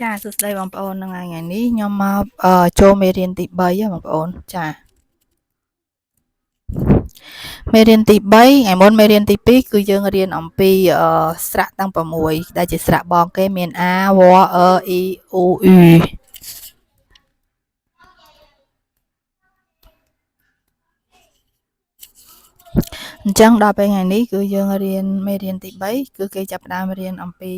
ចាសួស្តីបងប្អូនថ្ងៃនេះខ្ញុំមកចូលមេរៀនទី3បងប្អូនចាមេរៀនទី3ថ្ងៃមុនមេរៀនទី2គឺយើងរៀនអំពីស្រៈទាំង6ដែលជាស្រៈបងគេមានa w e i o u អញ្ចឹងដល់ពេលថ្ងៃនេះគឺយើងរៀនមេរៀនទី3គឺគេចាប់ផ្ដើមរៀនអំពី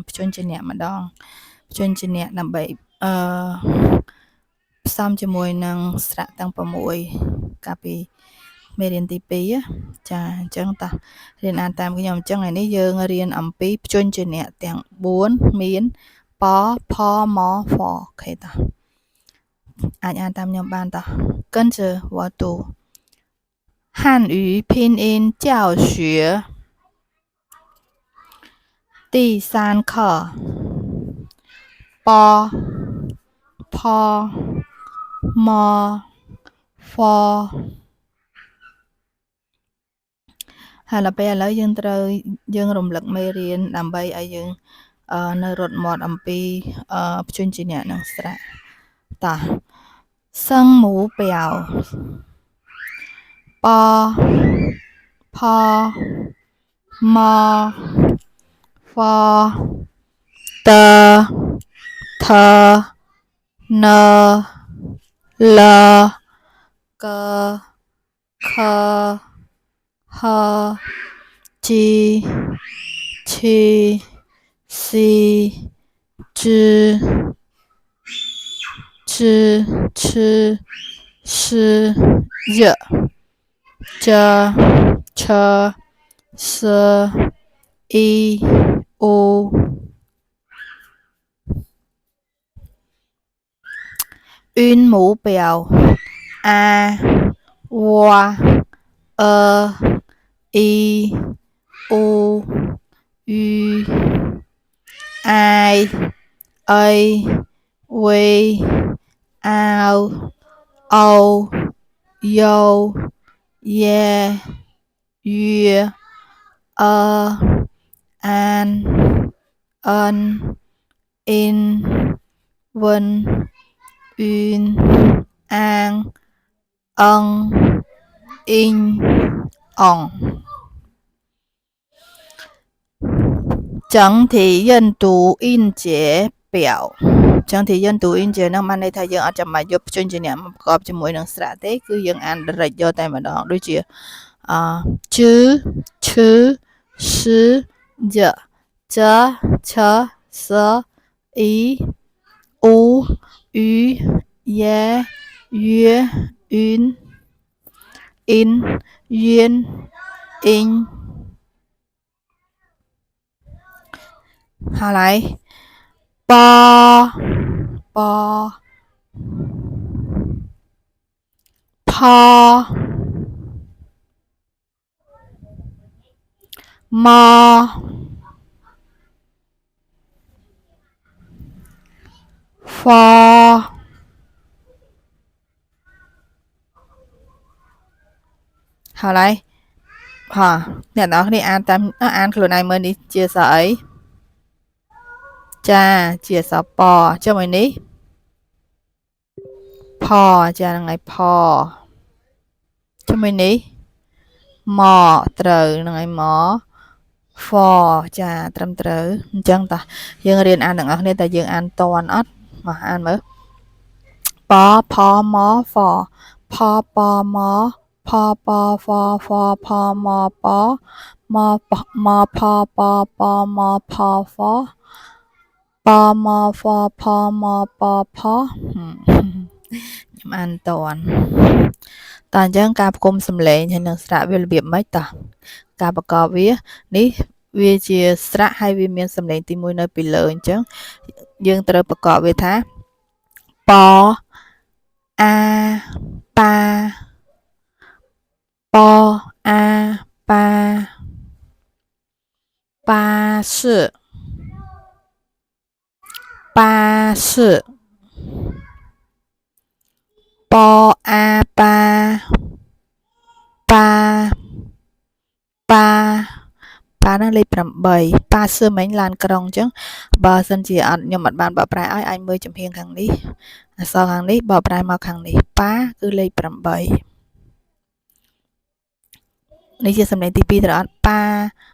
ព្យញ្ជនៈម្ដងព្យញ្ជនៈដើម្បីផ្សំជាមួយនឹងស្រៈទាំង6កាលពីមេរៀនទី2ចាអញ្ចឹងតោះរៀនអានតាមខ្ញុំអញ្ចឹងថ្ងៃនេះយើងរៀនអំពីព្យញ្ជនៈទាំង4មានបផមហ្វអូខេតោះអាចអានតាមខ្ញុំបានតោះ跟着我读汉语拼音教学第3课ปพมฟហើយដល់ពេលឥឡូវយើងរំលឹកមេរៀនដើម្បីឲ្យយើងនៅរត់មាត់អំពីព្យញ្ជនៈនិងស្រៈតោះ声母表ปพมฟតថនលកខហជីឈីស៊ីជជឈ诗日จชสอีโอ韵母表a w e i o u i a w ao âu dâu yeah yeah an ân in vân uyên an ân in ong整体认读音节表整体认读音节នឹងបានន័យថាយើងអត់ចាំបាច់យកព្យញ្ជនៈមកប្រកបជាមួយនឹងស្រៈទេគឺយើងអាន direct យកតែម្ដងដូចជាជឈសយចឆសអ៊ីអ៊ូអ៊ូយ៉ែយឺអ៊ុនអ៊ីនយឿនអ៊ីង好来ปปพมฟ好来អ្នកនរគ្នាអានតាមអានខ្លួនឯងមើលនេះជាសរអីចាជាសរពចុះមួយនេះផចាហ្នឹងហើយផចុះមួយនេះមកត្រូវហ្នឹងហើយមកហ្វចាត្រឹមត្រូវអញ្ចឹងតោះយើងរៀនអានទាំងអស់គ្នាតែយើងអានតន់អត់មកអានមើលបផមហ្វផពមផពហ្វហ្វផមពមមផពពមផហ្វបមហ្វផមពផខ្ញុំអានតន់តើអញ្ចឹងការផ្គុំសំឡេងហើយនឹងស្រៈវារបៀបម៉េចតោះការប្រកបវានេះវាជាស្រៈហើយវាមានសំឡេងទី1នៅពីលើអញ្ចឹងយើងត្រូវប្រកបវាថាបអាប៉ាป阿巴巴士巴士ปอาปาปาปาป ប៉ាហ្នឹងលេខ8ប៉ាសឺមិញឡានក្រុងអញ្ចឹងបើសិនជាអត់ខ្ញុំអត់បានបកប្រែឲ្យអាចមើលចំហៀងខាងនេះអក្សរខាងនេះបកប្រែមកខាងនេះប៉ាគឺលេខ8នេះជាសំឡេងទី2ត្រូវអត់ប៉ា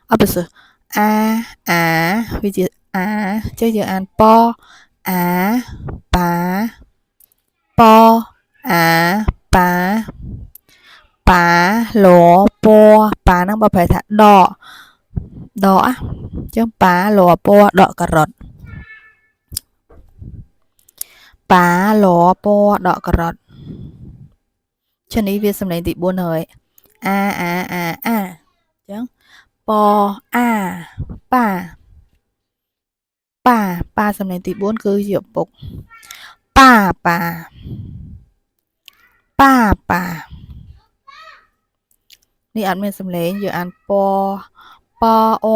អត់ប្រសិទ្ធអាវាជាអាចេះយើងអានប៉អាប៉ាប៉អាប៉ាប៉ាលពប៉ាហ្នឹងបើប្រែថាដកអញ្ចឹងប៉ាលពដកការ៉ុតប៉ាលពដកការ៉ុតឈ្នេះវាសំឡេងទី4ហើយអាអញ្ចឹងប៉អាប៉ាសំឡេងទី4គឺជាឪពុកប៉ានេះអត់មានសំឡេងយើងអានប៉អប៉អ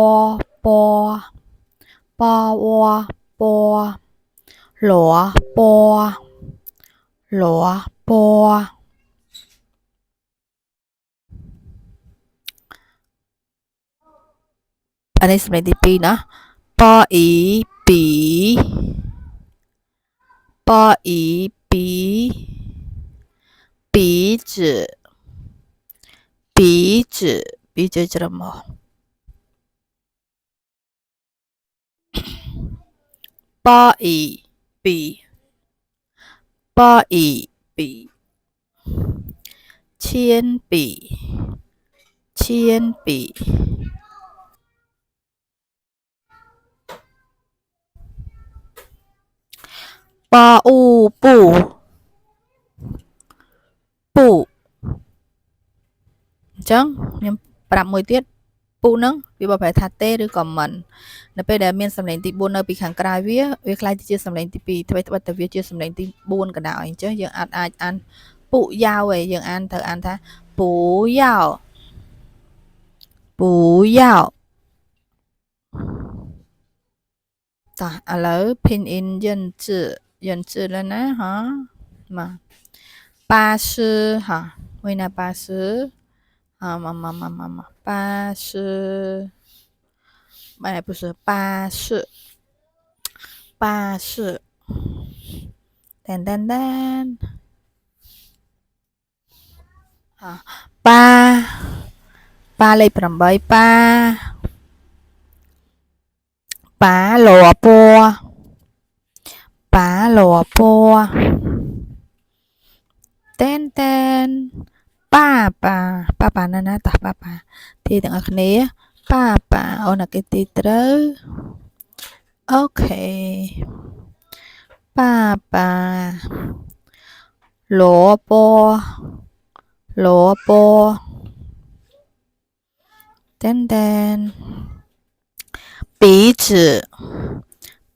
ពលពអានេះសំឡេងទី2ណាប៉អ៊ីពី鼻子ច្រមុះប៉អ៊ីពីឈានពីប៉អ៊ូពូអញ្ចឹងខ្ញុំប្រាប់មួយទៀតពូហ្នឹងវាបើប្រែថាទេឬក៏មិននៅពេលដែលមានសំឡេងទី4នៅពីខាងក្រៅវាខ្លាយទៅជាសំឡេងទី2ធ្វើតែវាជាសំឡេងទី4ក៏ដោយអញ្ចឹងយើងអាចអានពូយ៉ាវឯងយើងត្រូវអានថាពូយ៉ាវតោះឥឡូវ pin in យិនจืแล้วนะฮะมา巴士哈为那巴士啊妈巴士不是巴士噔啊ប៉ាលេខ8ប៉ាលពតែនប៉ាណាតោះប៉ាទីទាំងអស់គ្នាប៉ាអូនអាគេទីត្រូវអូខេប៉ាលពតែន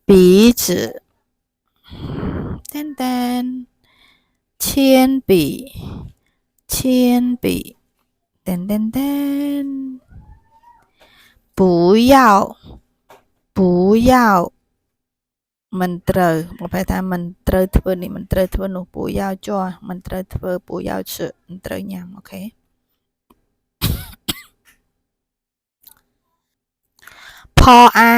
鼻子但铅笔不要មិនត្រូវមកប្រែថាមិនត្រូវធ្វើនេះមិនត្រូវធ្វើនោះពូយ៉ាវជាប់មិនត្រូវធ្វើពូយ៉ាវឈឹមិនត្រូវញ៉ាំអូខេផអា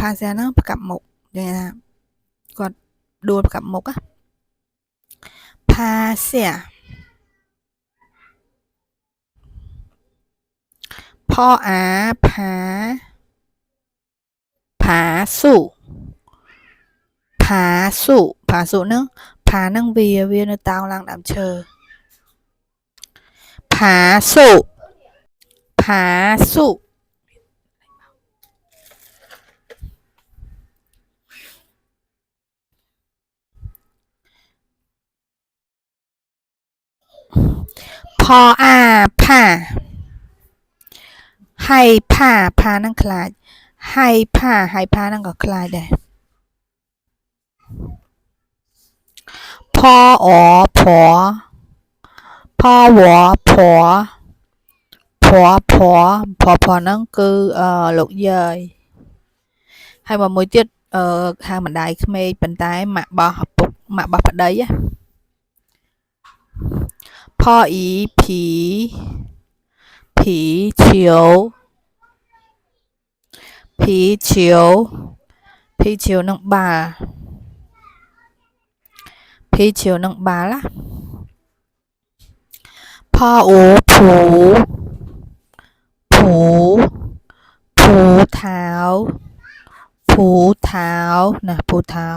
ផាសៀហ្នឹងប្រកាប់មុខនិយាយថាគាត់ដួលប្រកាប់មុខផាសៀផអាផាសុហ្នឹងផាហ្នឹងវានៅតោងឡើងដើមឈើផាសុផអាផាហើយផាហ្នឹងខ្លាចហើយផាហ្នឹងក៏ខ្លាចដែរផអផវហ្នឹងគឺលោកយាយហើយមួយទៀតហៅម្ដាយក្មេកប៉ុន្តែម៉ាក់បោះឪពុកម៉ាក់បោះប្តី พ่ออีผีเฉียวนังบาผีเฉียวนังบาล่ะพ่ออูผูเท้านะผูเท้า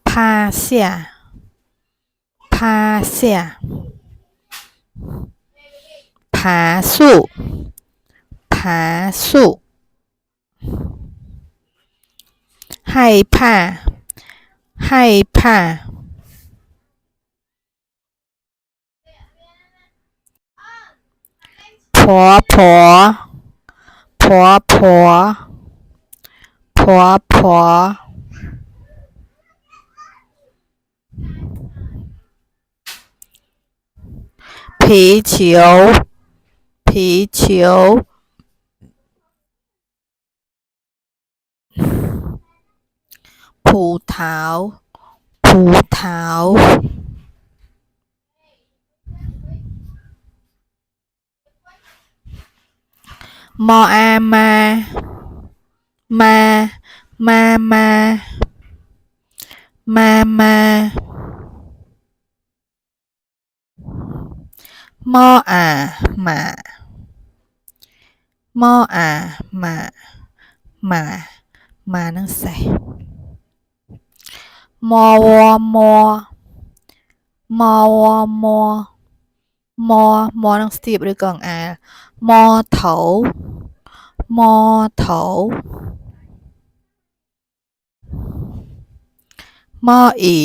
พาเสียผาสุให้ผ้าผัวผีเฉียวผูเท้ามออามามานั่งใส่มอนั่งสตีบหรือกล่องมอเถามออี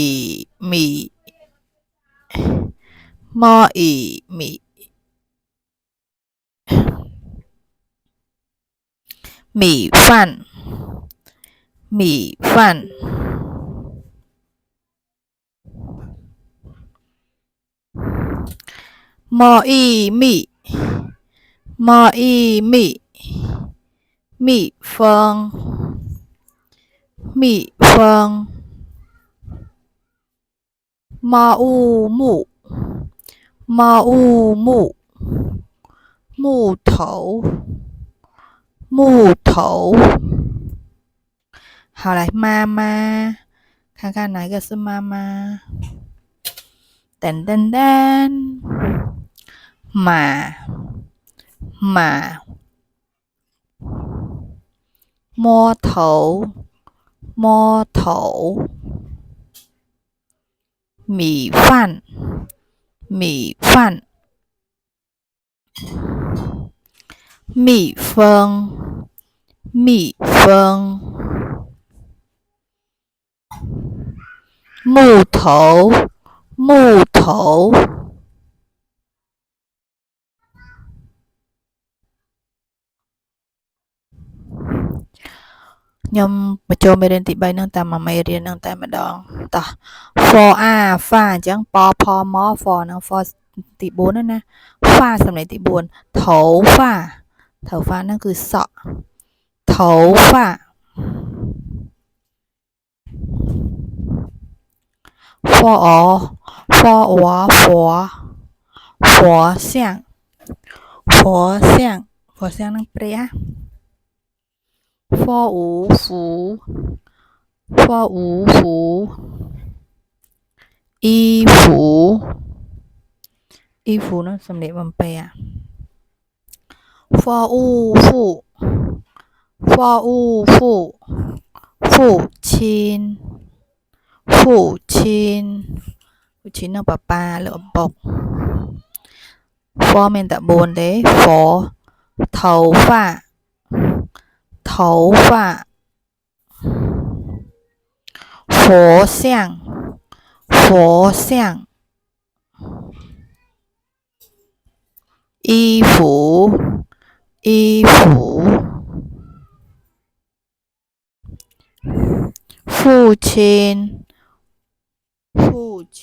หมีหมี่ฟั่นมออีมี่เฟิงมออูมู่เถา好来妈妈看看哪个是妈妈噔噔噔马摸头米饭蜜蜂木头ខ្ញុំបញ្ចូលមេរៀនទី3នឹងតាមមេរៀននឹងតែម្ដងតោះ for a ហ្វាអញ្ចឹងពផម for នឹង for ទី4ណាហ្វាសំឡេងទី4ថោហ្វាហ្នឹងគឺសក់ថោហ្វាforអ像នឹងព្រះfor 五福衣服នឹងសំលៀកបំពាក់ for 父亲នឹងប៉ាប៉ាឬឪពុក for មានតែ4ទេ for 头发佛像衣服父亲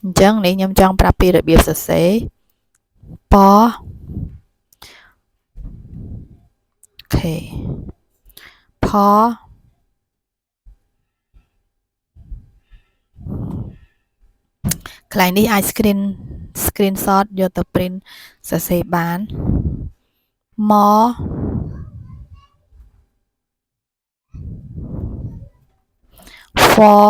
អញ្ចឹងនេះខ្ញុំចង់ប្រាប់ពីរបៀបសរសេរប៉ខេផ កន្លែងនេះអាច screenshot យកទៅ print សរសេរបាន ម for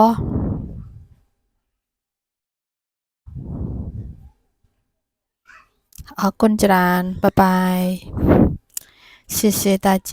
អរគុណច្រើនបាយបាយ谢谢大家